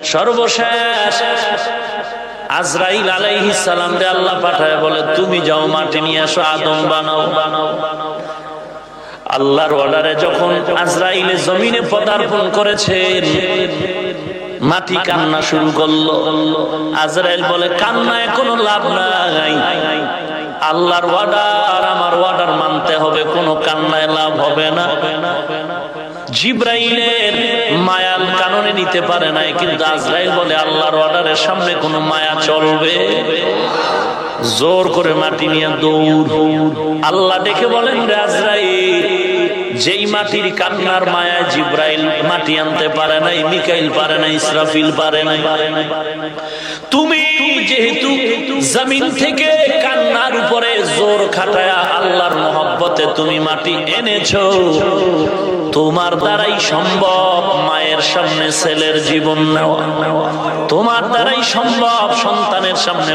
সর্বশেষ আজরাইল আলাইহিস সালাম রে আল্লাহ পাঠায় বলে, তুমি যাও মাটি নিয়ে আসো, আদম বানাও। আল্লাহর অর্ডারে যখন আজরাইল জমিনে পদার্পণ করেছেন, মাটি কান্না শুরু করলো। আজরাইল বলে, কান্নায় কোনো লাভ নাই, আল্লাহর অর্ডার, আমার অর্ডার মানতে হবে, কোনো কান্নায় লাভ হবে না। জিবরাইলের মায়াল কাননে নিতে পারে নাই, কিন্তু আজরাইল বলে, আল্লাহর অর্ডারের সামনে কোনো মায়া চলবে? জোর করে মাটি নিয়ে দৌড়। আল্লাহ দেখে বলেন, রে আজরাইল, যেই মাটির কান্নার মায়ায় জিবরাইল মাটি আনতে পারে নাই, মিকাইল পারে নাই, ইসরাফিল পারে নাই, তুমি যেহেতু জমিন থেকে কান্নার উপরে জোর খাটায়া আল্লাহর মহব্বতে তুমি মাটি এনেছো, তোমার দ্বারাই সম্ভব মায়ের সামনে ছেলের জীবন নেওয়া, তোমার দ্বারাই সম্ভব সন্তানের সামনে